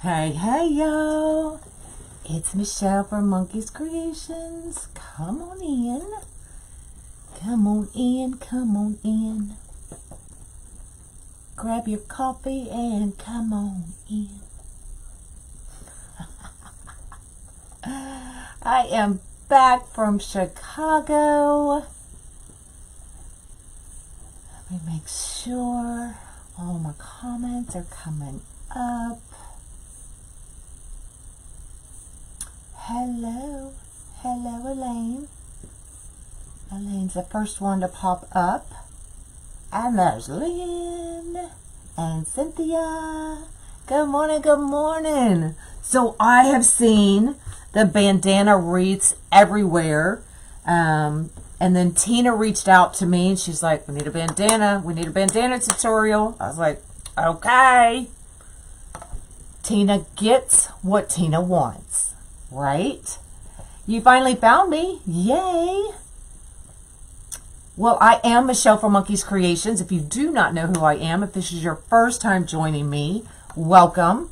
Hey, hey, yo! It's Michelle from Monkey's Creations. Come on in. Come on in, come on in. Grab your coffee and come on in. I am back from Chicago. Let me make sure all my comments are coming up. Hello, hello Elaine. Elaine's the first one to pop up. And there's Lynn and Cynthia. Good morning, good morning. So I have seen the bandana wreaths everywhere. And then Tina reached out to me and she's like, we need a bandana tutorial. I was like, okay. Tina gets what Tina wants. Right? You finally found me. Yay. Well, I am Michelle from Monkey's Creations. If you do not know who I am, if this is your first time joining me, welcome.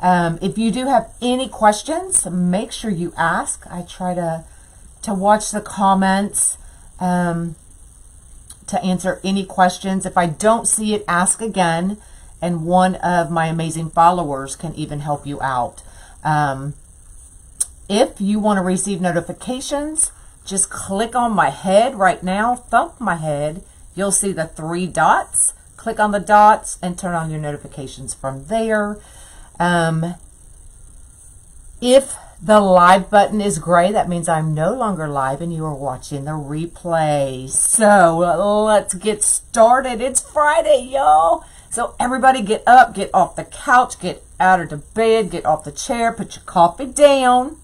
If you do have any questions, make sure you ask. I try to watch the comments to answer any questions. If I don't see it, ask again, and one of my amazing followers can even help you out. If you want to receive notifications, just click on my head right now, thump my head. You'll see the 3 dots. Click on the dots and turn on your notifications from there. If the live button is gray, that means I'm no longer live and you are watching the replay. So let's get started. It's Friday, y'all. So everybody get up, get off the couch, get out of the bed, get off the chair, put your coffee down.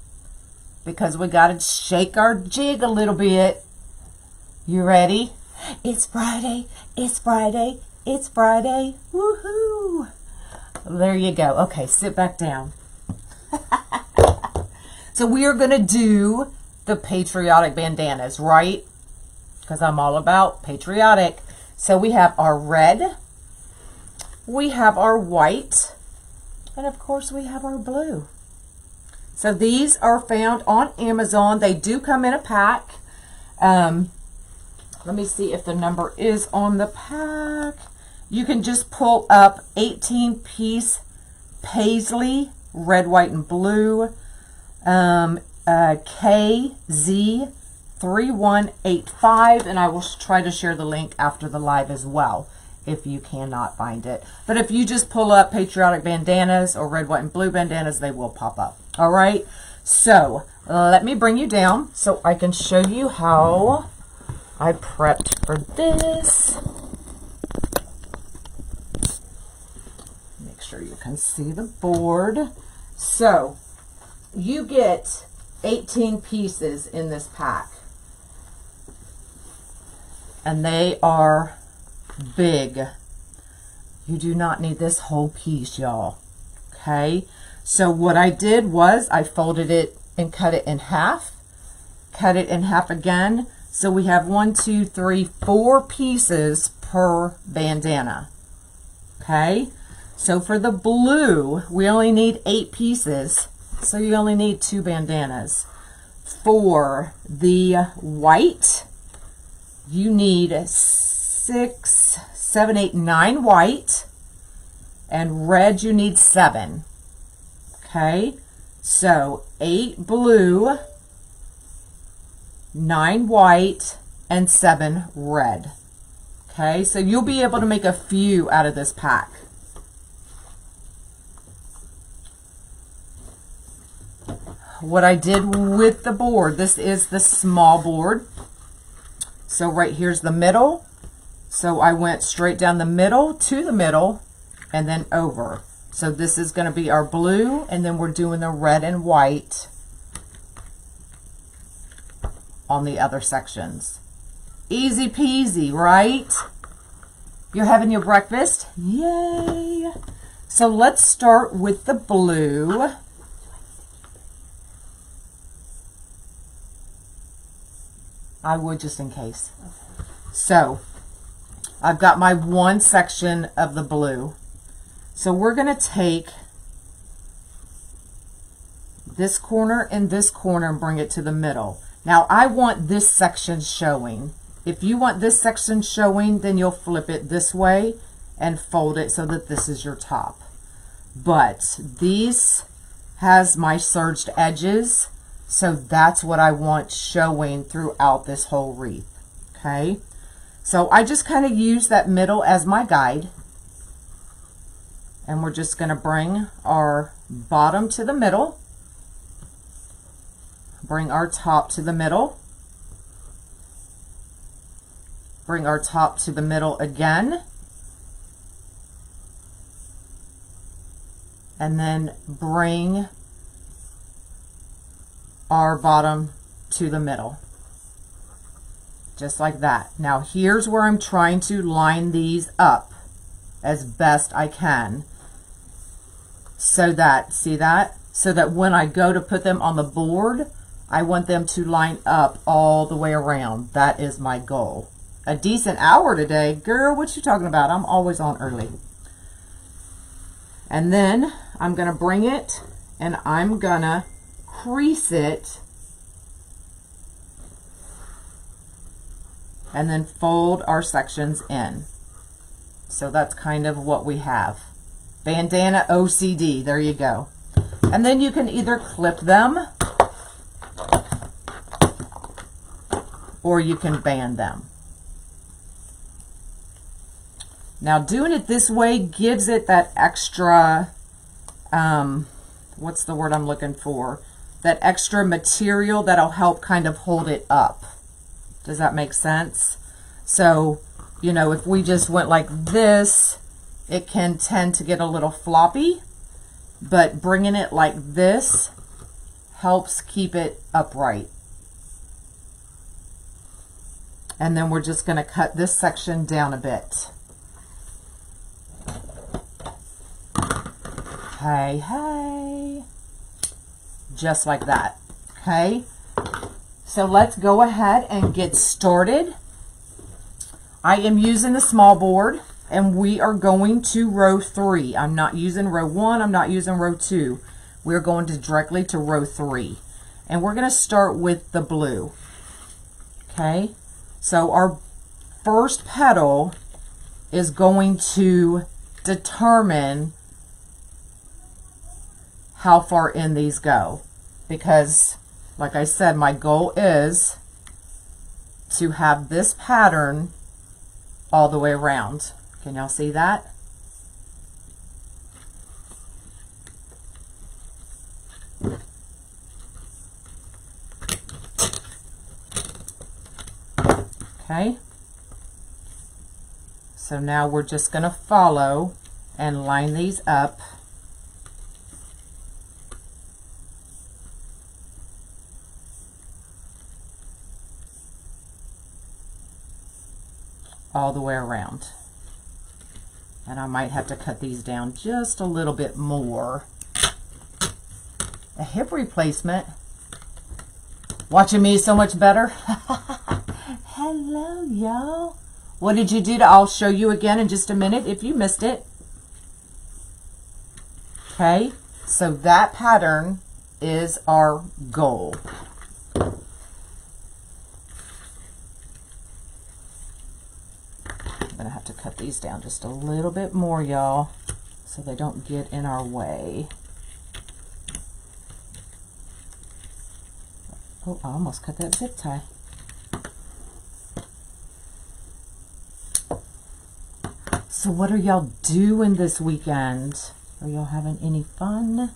Because we got to shake our jig a little bit. You ready? It's Friday. It's Friday. It's Friday. Woohoo. There you go. Okay, sit back down. So we are going to do the patriotic bandanas, right? Because I'm all about patriotic. So we have our red. We have our white. And of course we have our blue. So these are found on Amazon. They do come in a pack. Let me see if the number is on the pack. You can just pull up 18-piece paisley, red, white, and blue. KZ3185. And I will try to share the link after the live as well, if you cannot find it. But if you just pull up patriotic bandanas or red, white, and blue bandanas, they will pop up. All right, so let me bring you down so I can show you how I prepped for this. Make sure you can see the board. So you get 18 pieces in this pack. And they are big. You do not need this whole piece, y'all. Okay? So what I did was I folded it and cut it in half. Cut it in half again. So we have 1, 2, 3, 4 pieces per bandana. Okay? So for the blue, we only need 8 pieces. So you only need 2 bandanas. For the white, you need 6, 7, 8, 9 white. And red, you need 7. Okay, so 8 blue, 9 white, and 7 red. Okay, so you'll be able to make a few out of this pack. What I did with the board, this is the small board. So right here's the middle. So I went straight down the middle to the middle and then over. So this is going to be our blue, and then we're doing the red and white on the other sections. Easy peasy, right? You're having your breakfast? Yay! So let's start with the blue. I would just in case. So I've got my one section of the blue. So we're going to take this corner and this corner and bring it to the middle. Now I want this section showing. If you want this section showing, then you'll flip it this way and fold it so that this is your top. But these has my serged edges, so that's what I want showing throughout this whole wreath. Okay, so I just kind of use that middle as my guide, and we're just going to bring our bottom to the middle, bring our top to the middle, bring our top to the middle again, and then bring our bottom to the middle, just like that. Now here's where I'm trying to line these up as best I can, so that, see that? So that when I go to put them on the board, I want them to line up all the way around. That is my goal. A decent hour today. Girl, what you talking about? I'm always on early. And then I'm going to bring it and I'm going to crease it and then fold our sections in. So that's kind of what we have. Bandana OCD, there you go. And then you can either clip them or you can band them. Now doing it this way gives it that extra, what's the word I'm looking for? That extra material that'll help kind of hold it up. Does that make sense? So, you know, if we just went like this, it can tend to get a little floppy, but bringing it like this helps keep it upright. And then we're just going to cut this section down a bit. Hey, hey. Just like that. Okay. So let's go ahead and get started. I am using the small board and we are going to row 3. I'm not using row 1. I'm not using row 2. We're going to directly to row 3. And we're going to start with the blue. Okay. So our first petal is going to determine how far in these go, because like I said, my goal is to have this pattern all the way around. Can y'all see that? Okay. So now we're just going to follow and line these up. All the way around. And I might have to cut these down just a little bit more. A hip replacement. Watching me so much better. Hello, y'all. What did you do? I'll show you again in just a minute if you missed it. Okay, so that pattern is our goal. I'm gonna have to cut these down just a little bit more, y'all, so they don't get in our way. Oh, I almost cut that zip tie. So what are y'all doing this weekend? Are y'all having any fun?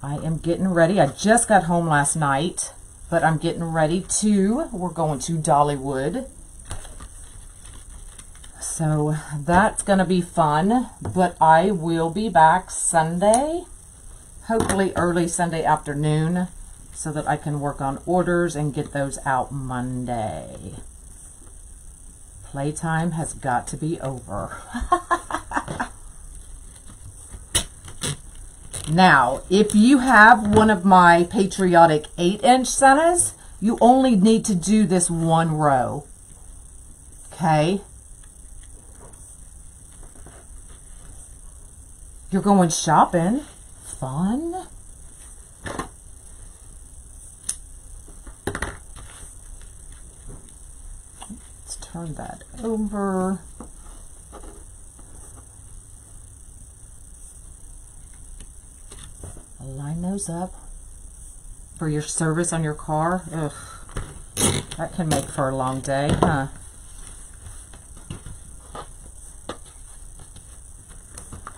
I am getting ready. I just got home last night, but I'm getting ready we're going to Dollywood. So that's going to be fun, but I will be back Sunday, hopefully early Sunday afternoon, so that I can work on orders and get those out Monday. Playtime has got to be over. Now, if you have one of my Patriotic 8-inch Santas, you only need to do this one row. Okay. You're going shopping. Fun. Let's turn that over. Line those up for your service on your car. Ugh, that can make for a long day, huh?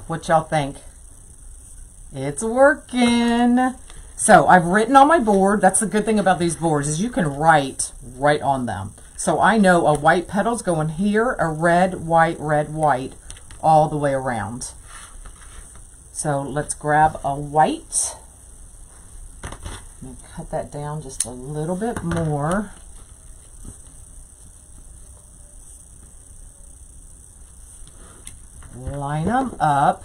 What y'all think? It's working. So I've written on my board. That's the good thing about these boards is you can write right on them. So I know a white petal's going here, a red, white, all the way around. So let's grab a white. And cut that down just a little bit more. Line them up.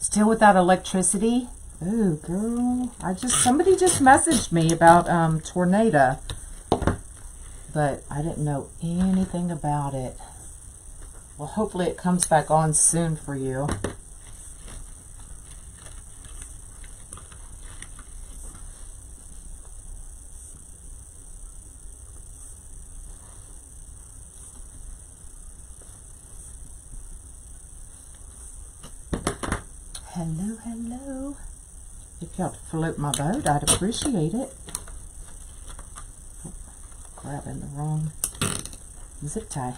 Still without electricity? Oh, girl. Somebody just messaged me about tornado. But I didn't know anything about it. Well, hopefully it comes back on soon for you. Hello, hello. If y'all float my boat, I'd appreciate it. Oh, grabbing the wrong zip tie.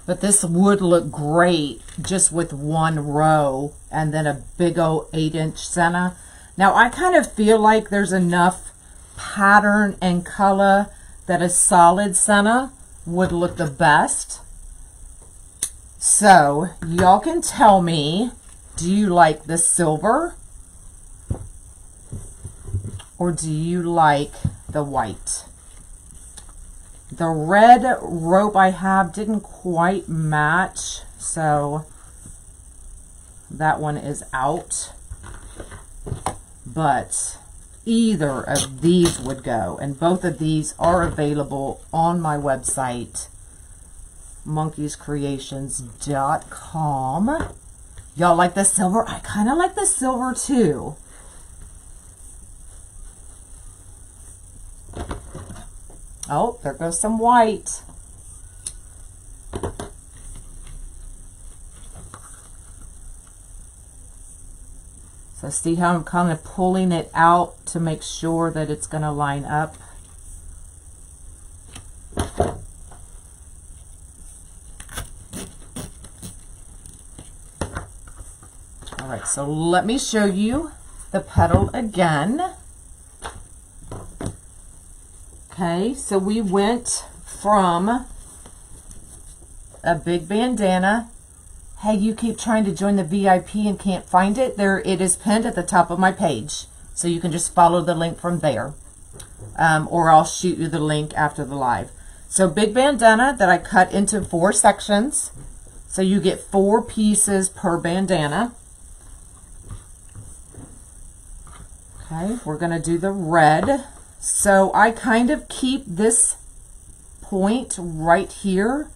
But this would look great just with one row and then a big old 8-inch center. Now I kind of feel like there's enough pattern and color that a solid center would look the best. So y'all can tell me, do you like the silver or do you like the white? The red rope I have didn't quite match, so that one is out. But either of these would go, and both of these are available on my website, monkeyscreations.com. Y'all like the silver? I kind of like the silver too. Oh, there goes some white. So see how I'm kind of pulling it out to make sure that it's going to line up. All right, so let me show you the petal again. Okay, so we went from a big bandana. Hey, you keep trying to join the VIP and can't find it. There, it is pinned at the top of my page. So you can just follow the link from there. Or I'll shoot you the link after the live. So big bandana that I cut into 4 sections. So you get 4 pieces per bandana. Okay, we're going to do the red. So I kind of keep this point right here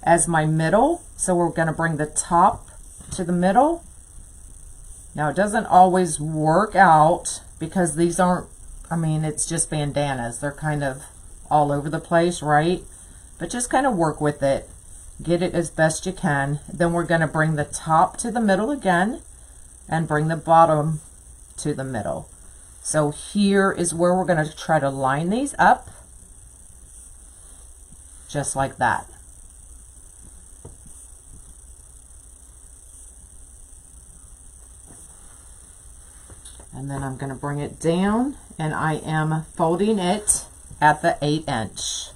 as my middle. So we're going to bring the top to the middle. Now it doesn't always work out because these aren't, I mean, it's just bandanas. They're kind of all over the place, right? But just kind of work with it. Get it as best you can. Then we're going to bring the top to the middle again and bring the bottom to the middle. So here is where we're going to try to line these up, just like that. And then I'm going to bring it down, and I am folding it at the 8-inch.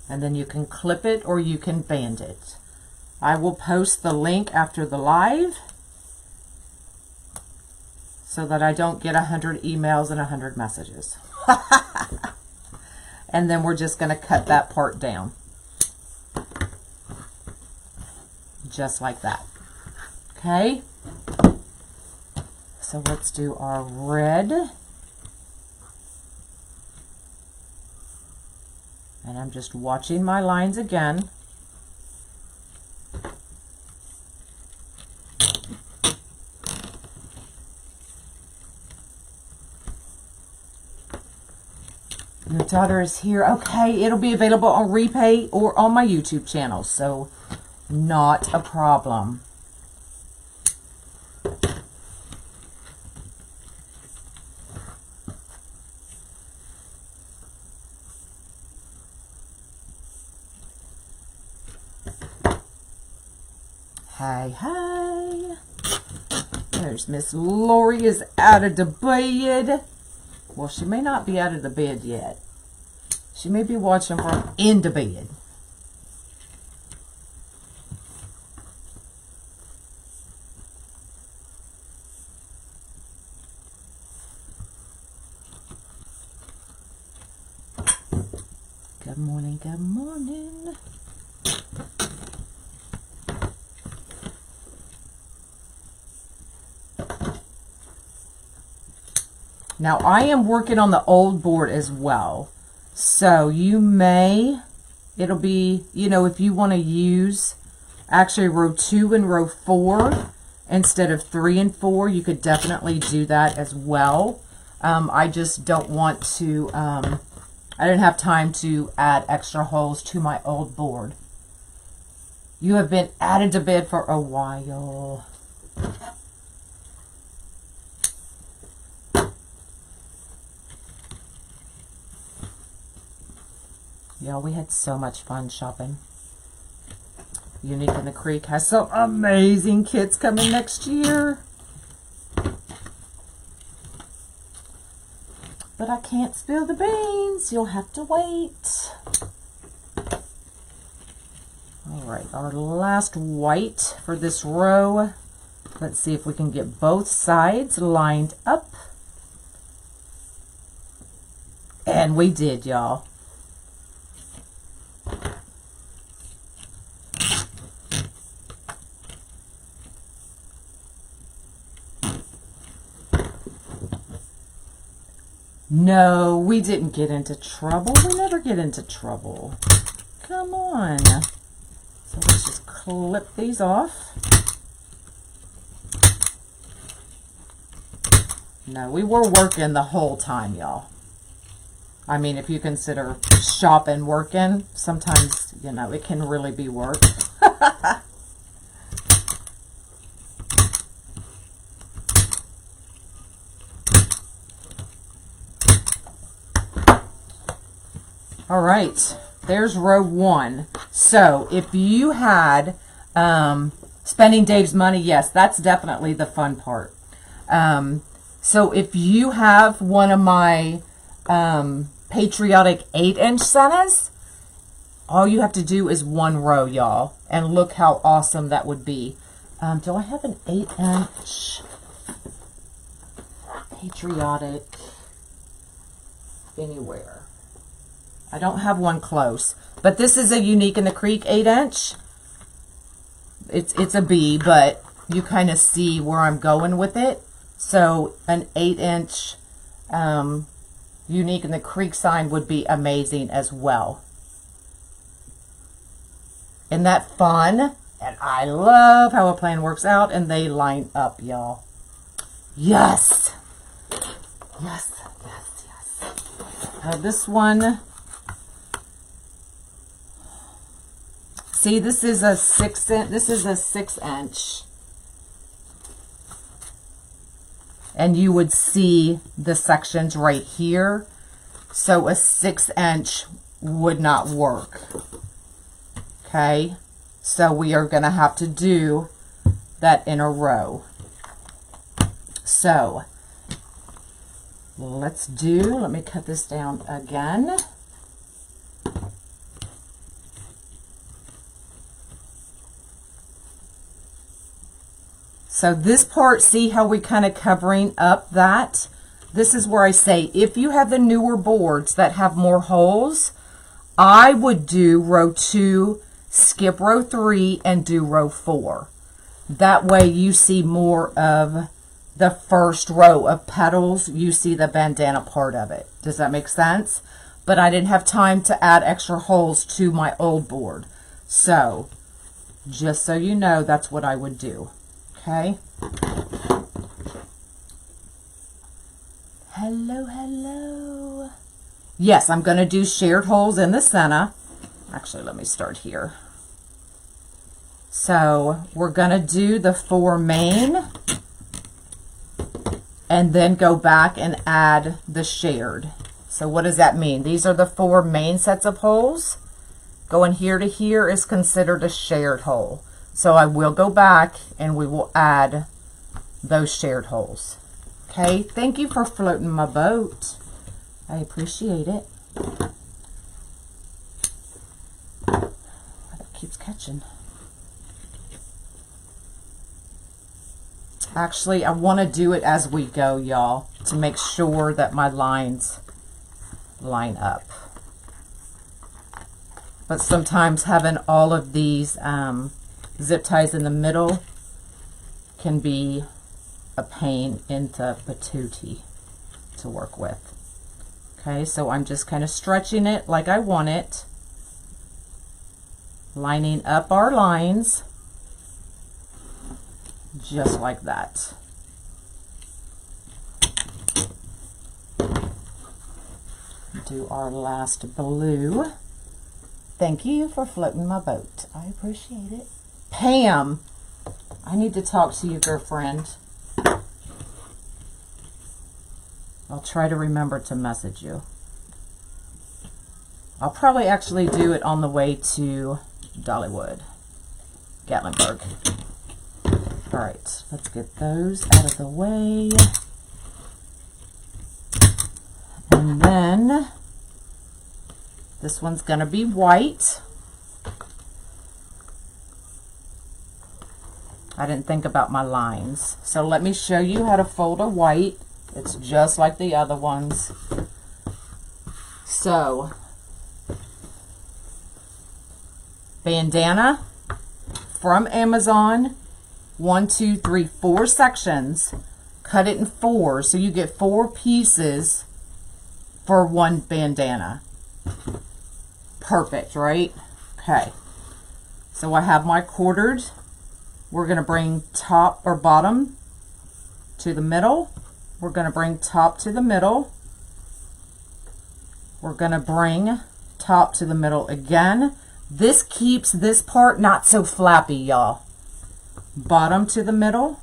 And then you can clip it or you can band it. I will post the link after the live so that I don't get 100 emails and 100 messages. And then we're just going to cut that part down. Just like that. Okay? So let's do our red. And I'm just watching my lines again. Your daughter is here. Okay, it'll be available on replay or on my YouTube channel, so not a problem. Hi, hi. There's Miss Lori is out of the bed. Well, she may not be out of the bed yet. She may be watching from in the bed. Good morning, good morning. Now, I am working on the old board as well. So you may, it'll be, you know, if you want to use actually row 2 and row 4 instead of 3 and 4, you could definitely do that as well. I just don't want to, I didn't have time to add extra holes to my old board. You have been added to bed for a while. Yeah, we had so much fun shopping. Unique in the Creek has some amazing kits coming next year. But I can't spill the beans. You'll have to wait. All right, our last white for this row. Let's see if we can get both sides lined up. And we did, y'all. No, we didn't get into trouble. We never get into trouble. Come on. So let's just clip these off. No, we were working the whole time, y'all. I mean, if you consider shopping working, sometimes, you know, it can really be work. All right, there's row 1. So if you had spending Dave's money, yes, that's definitely the fun part. So if you have one of my Patriotic 8-inch centers, all you have to do is 1 row, y'all. And look how awesome that would be. Do I have an 8-inch Patriotic anywhere? I don't have one close, but this is a Unique in the Creek 8-inch. It's a B, but you kind of see where I'm going with it. So an 8-inch Unique in the Creek sign would be amazing as well. Isn't that fun? And I love how a plan works out and they line up, y'all. Yes. Yes, yes, yes. This one. See, this is a 6-inch. This is a 6-inch. And you would see the sections right here. So a 6-inch would not work. Okay. So we are going to have to do that in a row. So let me cut this down again. So this part, see how we kind of covering up that? This is where I say, if you have the newer boards that have more holes, I would do row 2, skip row 3, and do row 4. That way you see more of the first row of petals. You see the bandana part of it. Does that make sense? But I didn't have time to add extra holes to my old board. So, just so you know, that's what I would do. Okay? Hello, hello. Yes, I'm going to do shared holes in the center. Actually, let me start here. So, we're going to do the 4 main and then go back and add the shared. So what does that mean? These are the 4 main sets of holes. Going here to here is considered a shared hole. So I will go back and we will add those shared holes. Okay, thank you for floating my boat. I appreciate it. That keeps catching. Actually, I want to do it as we go, y'all, to make sure that my lines line up. But sometimes having all of these zip ties in the middle can be a pain into patootie to work with. Okay, so I'm just kind of stretching it like I want it, lining up our lines just like that. Do our last blue. Thank you for floating my boat. I appreciate it. Pam, I need to talk to you, girlfriend. I'll try to remember to message you. I'll probably actually do it on the way to Dollywood, Gatlinburg. All right, let's get those out of the way. And then this one's going to be white. I didn't think about my lines. So let me show you how to fold a white. It's just like the other ones. So, bandana from Amazon, 1, 2, 3, 4 sections. Cut it in 4, so you get 4 pieces for 1 bandana. Perfect, right? Okay. So I have my quartered. We're going to bring top or bottom to the middle. We're going to bring top to the middle. We're going to bring top to the middle again. This keeps this part not so flappy, y'all. Bottom to the middle.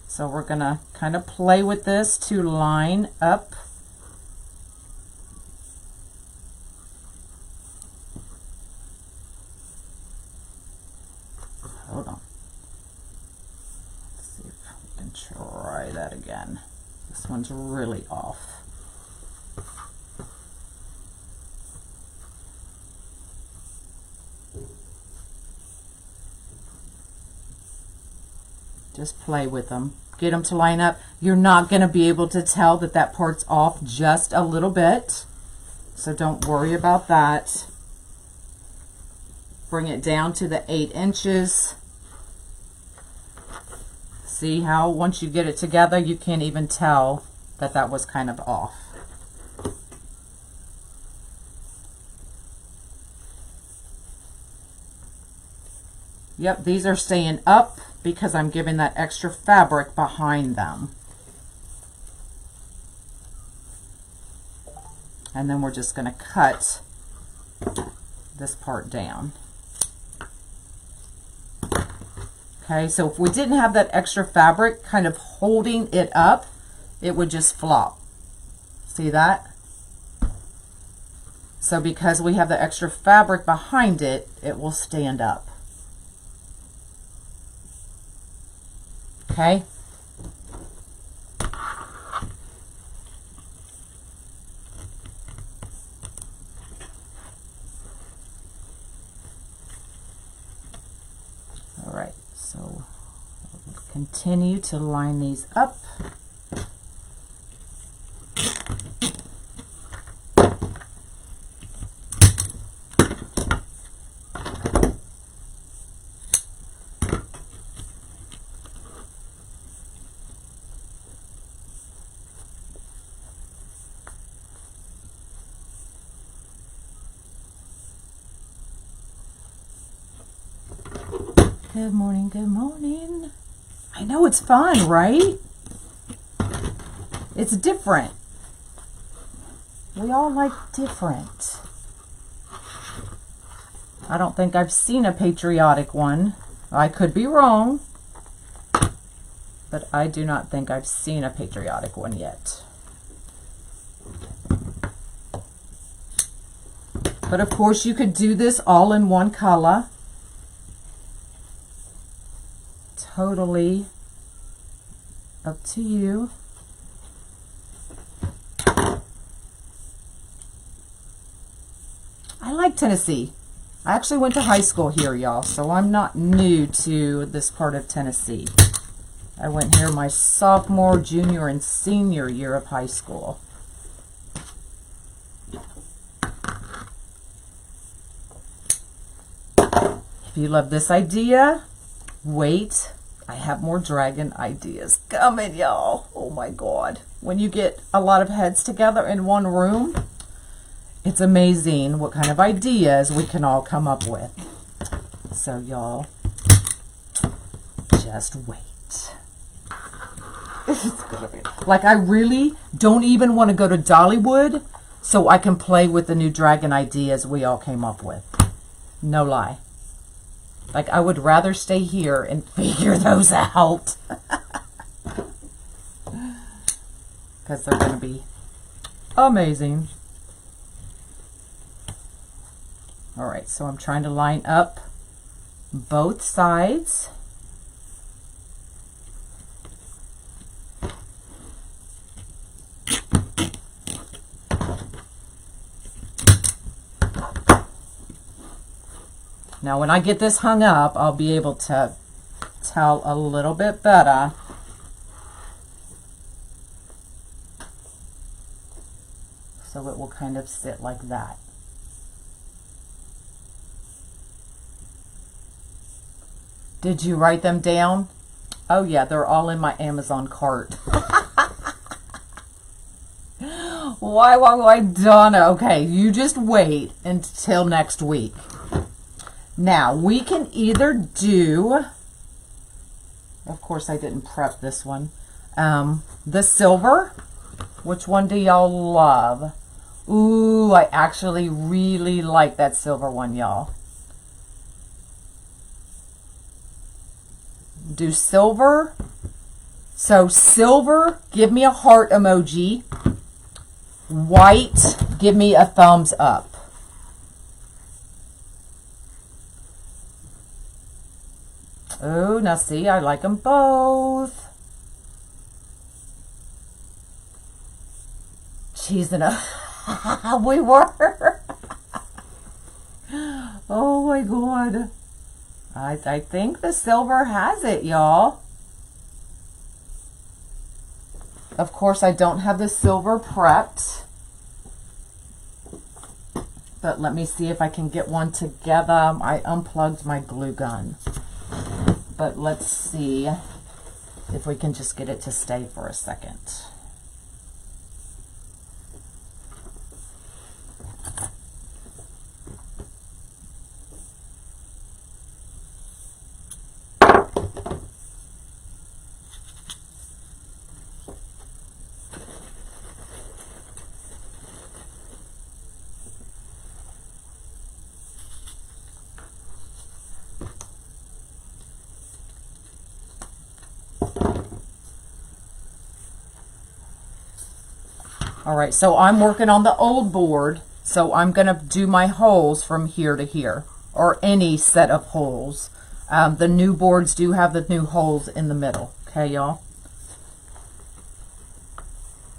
So we're going to kind of play with this to line up. Hold on. Let's see if we can try that again. This one's really off. Just play with them. Get them to line up. You're not going to be able to tell that that part's off just a little bit. So don't worry about that. Bring it down to the 8 inches. See how once you get it together, you can't even tell that that was kind of off. Yep, these are staying up because I'm giving that extra fabric behind them. And then we're just going to cut this part down. Okay, so if we didn't have that extra fabric kind of holding it up, it would just flop. See that? So because we have the extra fabric behind it, it will stand up. Okay? All right, so continue to line these up. Good morning, good morning. I know it's fun, right? It's different. We all like different. I don't think I've seen a patriotic one. I could be wrong, but I do not think I've seen a patriotic one yet. But of course you could do this all in one color. Totally up to you. I like Tennessee. I actually went to high school here, y'all, so I'm not new to this part of Tennessee. I went here my sophomore, junior, and senior year of high school. If you love this idea, wait. I have more dragon ideas coming, y'all. Oh my God. When you get a lot of heads together in one room, it's amazing what kind of ideas we can all come up with. So y'all, just wait. It's gonna be like, I really don't even want to go to Dollywood so I can play with the new dragon ideas we all came up with. No lie. Like, I would rather stay here and figure those out. Because they're going to be amazing. Alright, so I'm trying to line up both sides. Now, when I get this hung up, I'll be able to tell a little bit better. So it will kind of sit like that. Did you write them down? Oh yeah, they're all in my Amazon cart. Why, Donna? Okay, you just wait until next week. Now, we can either do, of course I didn't prep this one, the silver. Which one do y'all love? Ooh, I actually really like that silver one, y'all. Do silver. So silver, give me a heart emoji. White, give me a thumbs up. Oh, now see, I like them both. Cheese and a... we were. Oh my God. I think the silver has it, y'all. Of course, I don't have the silver prepped. But let me see if I can get one together. I unplugged my glue gun. But let's see if we can just get it to stay for a second. All right, so I'm working on the old board, so I'm going to do my holes from here to here, or any set of holes. The new boards do have the new holes in the middle, okay, y'all?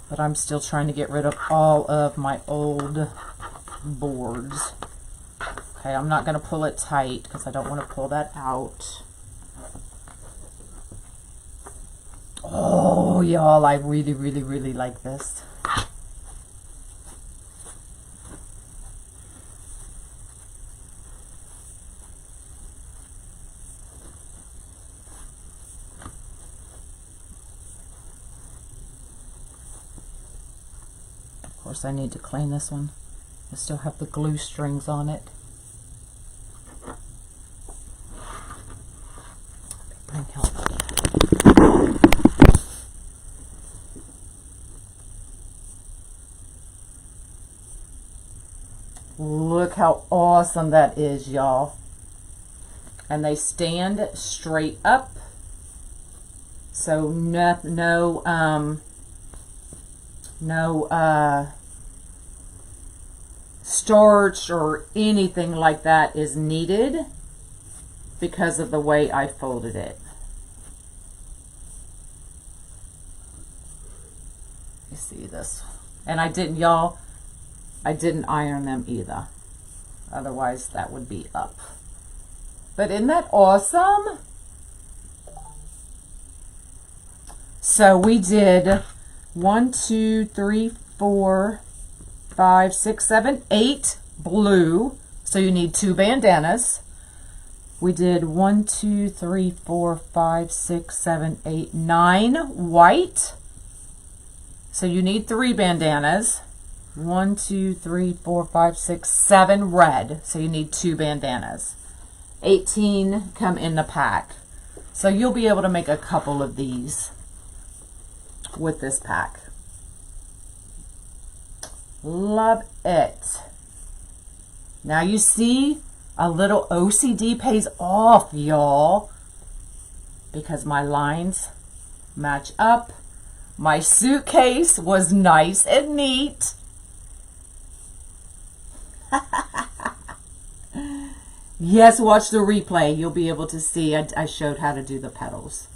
But I'm still trying to get rid of all of my old boards. Okay, I'm not going to pull it tight because I don't want to pull that out. y'all, I really, really, really like this. Of course, I need to clean this one. I still have the glue strings on it. Bring help. Look how awesome that is, y'all. And they stand straight up. So no starch or anything like that is needed because of the way I folded it. You see this? And I didn't, y'all, I didn't iron them either. Otherwise that would be up. But isn't that awesome? So we did 1, 2, 3, 4, 5, 6, 7, 8 blue. So you need 2 bandanas. We did 1, 2, 3, 4, 5, 6, 7, 8, 9 white. So you need 3 bandanas. 1, 2, 3, 4, 5, 6, 7 red. So you need 2 bandanas. 18 come in the pack. So you'll be able to make a couple of these with this pack. Love it. Now you see, a little OCD pays off, y'all, because my lines match up. My suitcase was nice and neat. Yes, watch the replay. You'll be able to see I showed how to do the petals.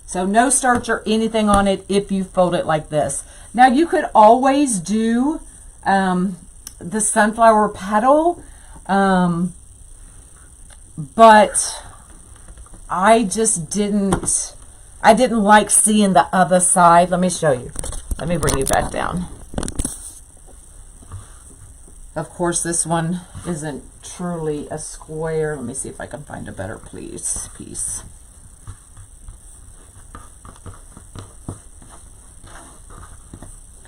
So no starch or anything on it if you fold it like this. Now you could always do the sunflower petal, but I just didn't like seeing the other side. Let me show you. Let me bring you back down. Of course, this one isn't truly a square. Let me see if I can find a better piece.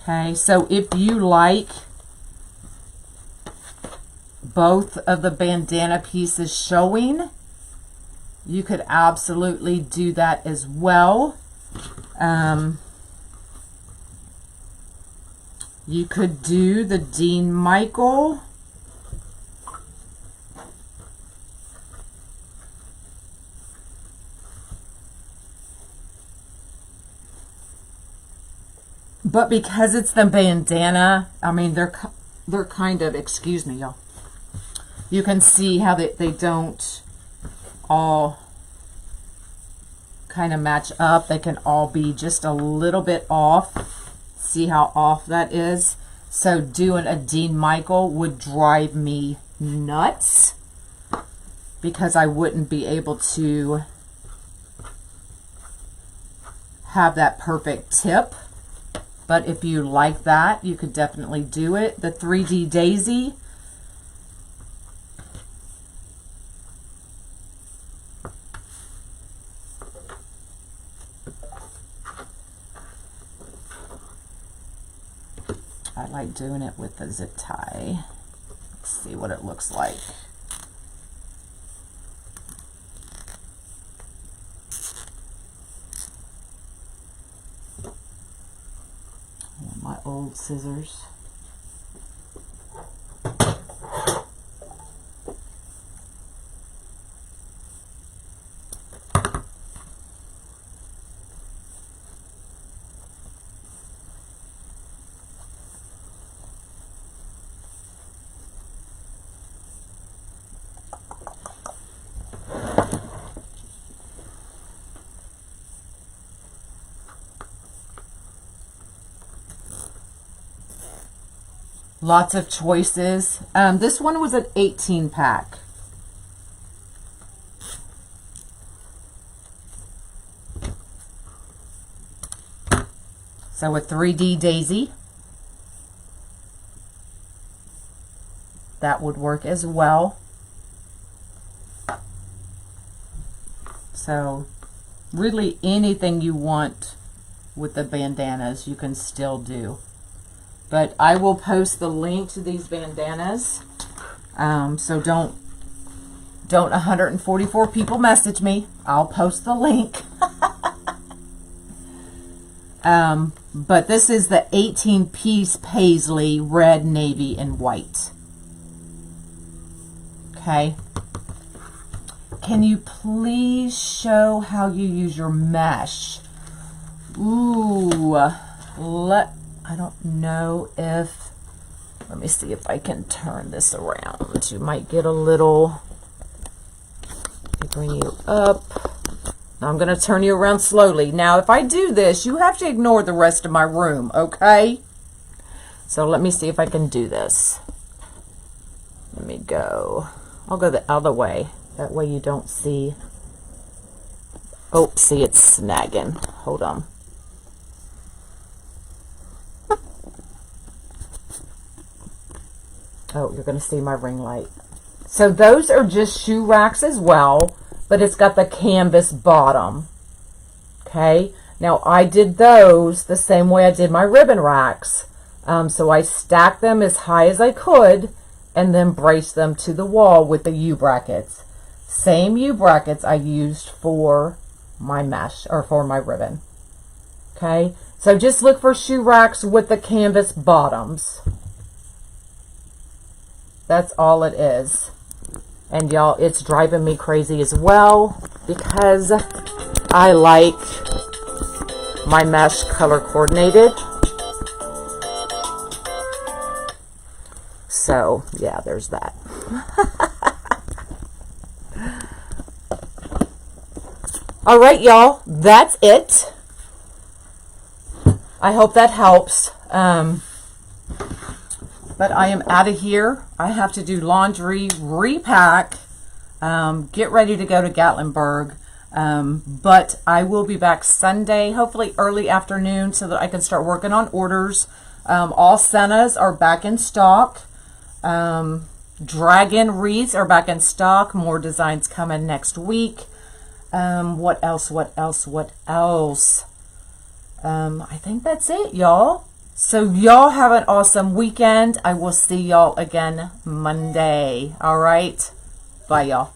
Okay, so if you like both of the bandana pieces showing, you could absolutely do that as well. You could do the Dean Michael. But because it's the bandana, I mean, they're kind of, excuse me, y'all. You can see how they don't all kind of match up. They can all be just a little bit off. See how off that is? So doing a Dean Michael would drive me nuts because I wouldn't be able to have that perfect tip. But if you like that, you could definitely do it. The 3D daisy. I like doing it with the zip tie. Let's see what it looks like. My old scissors. Lots of choices. This one was an 18 pack. So a 3D daisy, that would work as well. So really anything you want with the bandanas you can still do. But I will post the link to these bandanas. So don't 144 people message me. I'll post the link. But this is the 18-piece paisley, red, navy, and white. Okay. Can you please show how you use your mesh? Ooh, I don't know if, let me see if I can turn this around. You might get a little, let me bring you up. I'm going to turn you around slowly. Now, if I do this, you have to ignore the rest of my room, okay? So let me see if I can do this. Let me go. I'll go the other way. That way you don't see. Oh, see, it's snagging. Hold on. Oh, you're going to see my ring light. So those are just shoe racks as well, but it's got the canvas bottom. Okay. Now I did those the same way I did my ribbon racks. So I stacked them as high as I could and then braced them to the wall with the U-brackets. Same U-brackets I used for my mesh or for my ribbon. Okay. So just look for shoe racks with the canvas bottoms. That's all it is. And y'all, it's driving me crazy as well because I like my mesh color coordinated. So, yeah, there's that. All right, y'all, that's it. I hope that helps. But I am out of here. I have to do laundry, repack, get ready to go to Gatlinburg. But I will be back Sunday, hopefully early afternoon, so that I can start working on orders. All Sennas are back in stock. Dragon wreaths are back in stock. More designs coming next week. What else? I think that's it, y'all. So y'all have an awesome weekend. I will see y'all again Monday. All right. Bye, y'all.